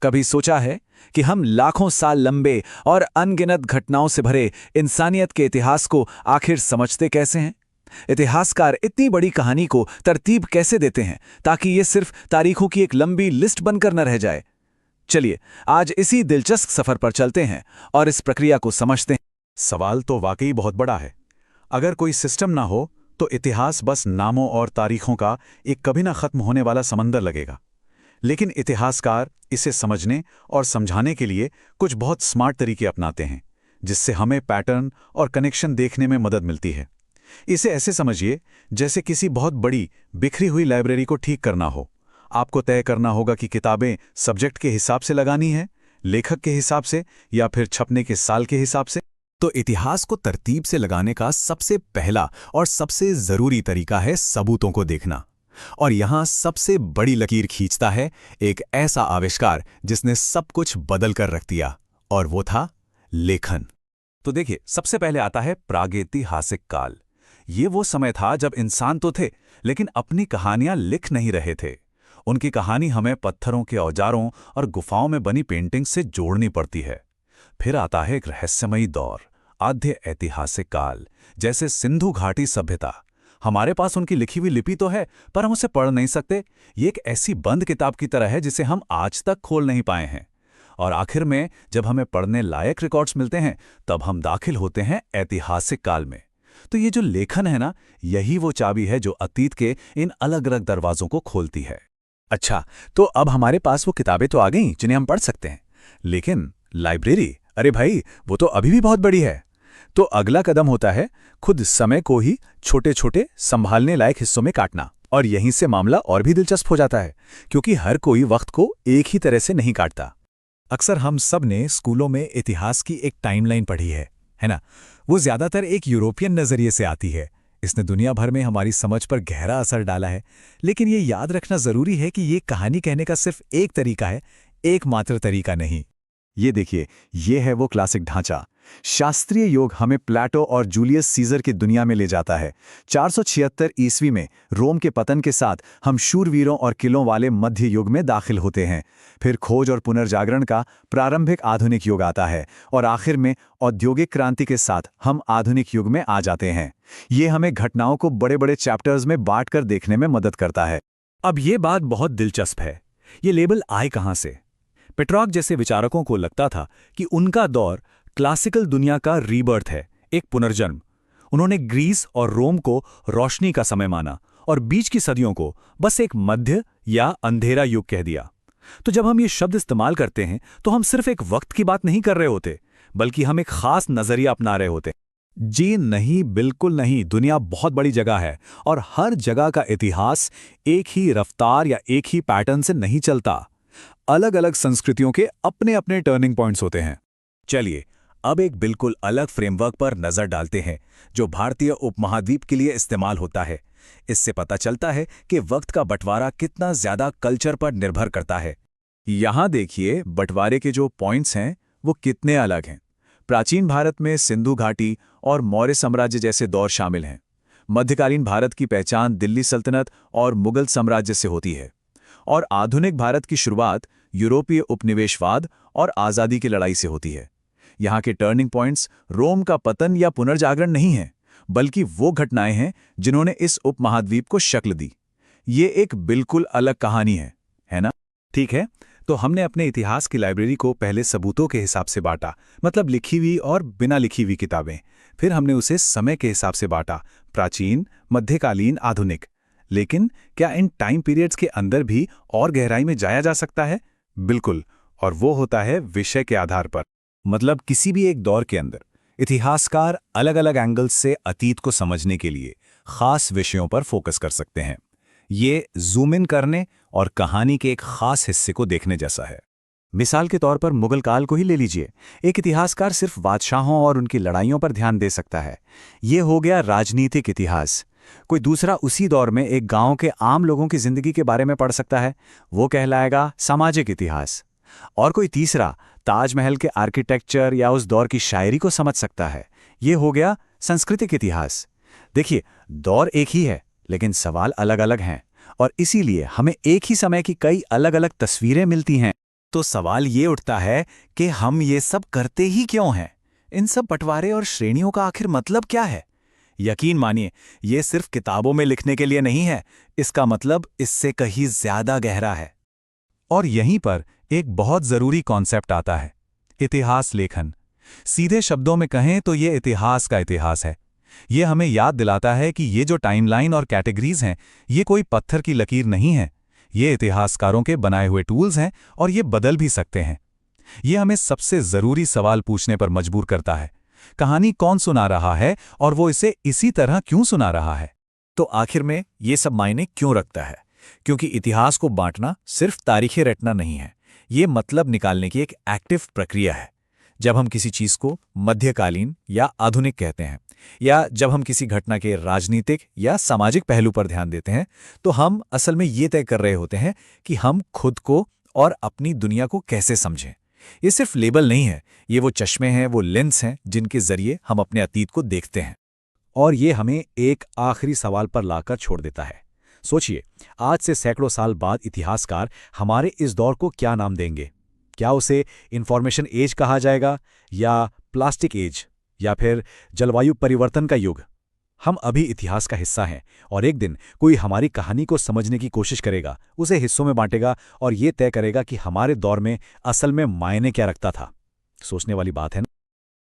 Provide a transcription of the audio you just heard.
कभी सोचा है कि हम लाखों साल लंबे और अनगिनत घटनाओं से भरे इंसानियत के इतिहास को आखिर समझते कैसे हैं? इतिहासकार इतनी बड़ी कहानी को तरतीब कैसे देते हैं ताकि ये सिर्फ तारीखों की एक लंबी लिस्ट बनकर न रह जाए? चलिए, आज इसी दिलचस्प सफर पर चलते हैं और इस प्रक्रिया को समझते हैं। सवाल तो वाकई बहुत बड़ा है। अगर कोई सिस्टम ना हो तो इतिहास बस नामों और तारीखों का एक कभी ना खत्म होने वाला समंदर लगेगा। लेकिन इतिहासकार इसे समझने और समझाने के लिए कुछ बहुत स्मार्ट तरीके अपनाते हैं, जिससे हमें पैटर्न और कनेक्शन देखने में मदद मिलती है। इसे ऐसे समझिए जैसे किसी बहुत बड़ी बिखरी हुई लाइब्रेरी को ठीक करना हो। आपको तय करना होगा कि किताबें सब्जेक्ट के हिसाब से लगानी है, लेखक के हिसाब से, या फिर छपने के साल के हिसाब से। तो इतिहास को तरतीब से लगाने का सबसे पहला और सबसे जरूरी तरीका है सबूतों को देखना। और यहां सबसे बड़ी लकीर खींचता है एक ऐसा आविष्कार जिसने सब कुछ बदल कर रख दिया, और वो था लेखन। तो देखिए, सबसे पहले आता है प्रागैतिहासिक काल। ये वो समय था जब इंसान तो थे, लेकिन अपनी कहानियां लिख नहीं रहे थे। उनकी कहानी हमें पत्थरों के औजारों और गुफाओं में बनी पेंटिंग से जोड़नी पड़ती है। फिर आता है एक रहस्यमयी दौर, आद्य ऐतिहासिक काल, जैसे सिंधु घाटी सभ्यता। हमारे पास उनकी लिखी हुई लिपि तो है, पर हम उसे पढ़ नहीं सकते। ये एक ऐसी बंद किताब की तरह है जिसे हम आज तक खोल नहीं पाए हैं। और आखिर में जब हमें पढ़ने लायक रिकॉर्ड्स मिलते हैं, तब हम दाखिल होते हैं ऐतिहासिक काल में। तो ये जो लेखन है ना, यही वो चाबी है जो अतीत के इन अलग अलग दरवाजों को खोलती है। अच्छा, तो अब हमारे पास वो किताबें तो आ गईं जिन्हें हम पढ़ सकते हैं, लेकिन लाइब्रेरी, अरे भाई, वो तो अभी भी बहुत बड़ी है। तो अगला कदम होता है खुद समय को ही छोटे छोटे संभालने लायक हिस्सों में काटना। और यहीं से मामला और भी दिलचस्प हो जाता है, क्योंकि हर कोई वक्त को एक ही तरह से नहीं काटता। अक्सर हम सब ने स्कूलों में इतिहास की एक टाइमलाइन पढ़ी है ना? वो ज्यादातर एक यूरोपियन नजरिए से आती है। इसने दुनिया भर में हमारी समझ पर गहरा असर डाला है। लेकिन ये याद रखना जरूरी है कि ये कहानी कहने का सिर्फ एक तरीका है, एकमात्र तरीका नहीं। ये देखिए, ये है वो क्लासिक ढांचा। शास्त्रीय योग हमें प्लेटो और जूलियस सीजर की दुनिया में ले जाता है। 476 ईस्वी में रोम के पतन के साथ हम शूरवीरों और किलों वाले मध्य युग में दाखिल होते हैं। फिर खोज और पुनर्जागरण का प्रारंभिक आधुनिक युग आता है, और आखिर में औद्योगिक क्रांति के साथ हम आधुनिक युग में आ जाते हैं। ये हमें घटनाओं को बड़े बड़े चैप्टर्स में बांटकर देखने में मदद करता है। अब ये बात बहुत दिलचस्प है, ये लेबल आए कहां से? पेट्रॉक जैसे विचारकों को लगता था कि उनका दौर क्लासिकल दुनिया का रीबर्थ है, एक पुनर्जन्म। उन्होंने ग्रीस और रोम को रोशनी का समय माना और बीच की सदियों को बस एक मध्य या अंधेरा युग कह दिया। तो जब हम ये शब्द इस्तेमाल करते हैं तो हम सिर्फ एक वक्त की बात नहीं कर रहे होते, बल्कि हम एक खास नजरिया अपना रहे होते। जी नहीं, बिल्कुल नहीं। दुनिया बहुत बड़ी जगह है, और हर जगह का इतिहास एक ही रफ्तार या एक ही पैटर्न से नहीं चलता। अलग अलग संस्कृतियों के अपने अपने टर्निंग पॉइंट्स होते हैं। चलिए, अब एक बिल्कुल अलग फ्रेमवर्क पर नजर डालते हैं जो भारतीय उपमहाद्वीप के लिए इस्तेमाल होता है। इससे पता चलता है कि वक्त का बंटवारा कितना ज्यादा कल्चर पर निर्भर करता है। यहां देखिए, बंटवारे के जो पॉइंट्स हैं वो कितने अलग हैं। प्राचीन भारत में सिंधु घाटी और मौर्य साम्राज्य जैसे दौर शामिल हैं। मध्यकालीन भारत की पहचान दिल्ली सल्तनत और मुगल साम्राज्य से होती है, और आधुनिक भारत की शुरुआत यूरोपीय उपनिवेशवाद और आज़ादी की लड़ाई से होती है। यहाँ के टर्निंग पॉइंट्स रोम का पतन या पुनर्जागरण नहीं है, बल्कि वो घटनाएं हैं जिन्होंने इस उपमहाद्वीप को शक्ल दी। ये एक बिल्कुल अलग कहानी है ना? ठीक है, तो हमने अपने इतिहास की लाइब्रेरी को पहले सबूतों के हिसाब से बांटा, मतलब लिखी हुई और बिना लिखी हुई किताबें। फिर हमने उसे समय के हिसाब से बांटा, प्राचीन, मध्यकालीन, आधुनिक। लेकिन क्या इन टाइम पीरियड्स के अंदर भी और गहराई में जाया जा सकता है? बिल्कुल, और वो होता है विषय के आधार पर। मतलब किसी भी एक दौर के अंदर इतिहासकार अलग अलग एंगल्स से अतीत को समझने के लिए खास विषयों पर फोकस कर सकते हैं। ये जूम इन करने और कहानी के एक खास हिस्से को देखने जैसा है। मिसाल के तौर पर मुगल काल को ही ले लीजिए। एक इतिहासकार सिर्फ बादशाहों और उनकी लड़ाइयों पर ध्यान दे सकता है। ये हो गया राजनीतिक इतिहास। कोई दूसरा उसी दौर में एक गांव के आम लोगों की जिंदगी के बारे में पढ़ सकता है, वो कहलाएगा सामाजिक इतिहास। और कोई तीसरा ताजमहल के आर्किटेक्चर या उस दौर की शायरी को समझ सकता है, ये हो गया सांस्कृतिक इतिहास। देखिए, दौर एक ही है, लेकिन सवाल अलग अलग हैं, और इसीलिए हमें एक ही समय की कई अलग अलग तस्वीरें मिलती हैं। तो सवाल ये उठता है कि हम ये सब करते ही क्यों हैं? इन सब बंटवारे और श्रेणियों का आखिर मतलब क्या है? यकीन मानिए, ये सिर्फ किताबों में लिखने के लिए नहीं है। इसका मतलब इससे कहीं ज्यादा गहरा है। और यहीं पर एक बहुत जरूरी कॉन्सेप्ट आता है, इतिहास लेखन। सीधे शब्दों में कहें तो ये इतिहास का इतिहास है। ये हमें याद दिलाता है कि ये जो टाइमलाइन और कैटेगरीज हैं, ये कोई पत्थर की लकीर नहीं है। ये इतिहासकारों के बनाए हुए टूल्स हैं और ये बदल भी सकते हैं। ये हमें सबसे जरूरी सवाल पूछने पर मजबूर करता है, कहानी कौन सुना रहा है और वो इसे इसी तरह क्यों सुना रहा है। तो आखिर में ये सब मायने क्यों रखता है? क्योंकि इतिहास को बांटना सिर्फ तारीखें रटना नहीं है, ये मतलब निकालने की एक एक्टिव प्रक्रिया है। जब हम किसी चीज को मध्यकालीन या आधुनिक कहते हैं, या जब हम किसी घटना के राजनीतिक या सामाजिक पहलू पर ध्यान देते हैं, तो हम असल में ये तय कर रहे होते हैं कि हम खुद को और अपनी दुनिया को कैसे समझें। ये सिर्फ लेबल नहीं है, ये वो चश्मे हैं, वो लेंस हैं जिनके जरिए हम अपने अतीत को देखते हैं। और ये हमें एक आखिरी सवाल पर लाकर छोड़ देता है। सोचिए, आज से सैकड़ों साल बाद इतिहासकार हमारे इस दौर को क्या नाम देंगे? क्या उसे इंफॉर्मेशन एज कहा जाएगा, या प्लास्टिक एज, या फिर जलवायु परिवर्तन का युग? हम अभी इतिहास का हिस्सा हैं, और एक दिन कोई हमारी कहानी को समझने की कोशिश करेगा, उसे हिस्सों में बांटेगा और ये तय करेगा कि हमारे दौर में असल में मायने क्या रखता था। सोचने वाली बात है ना?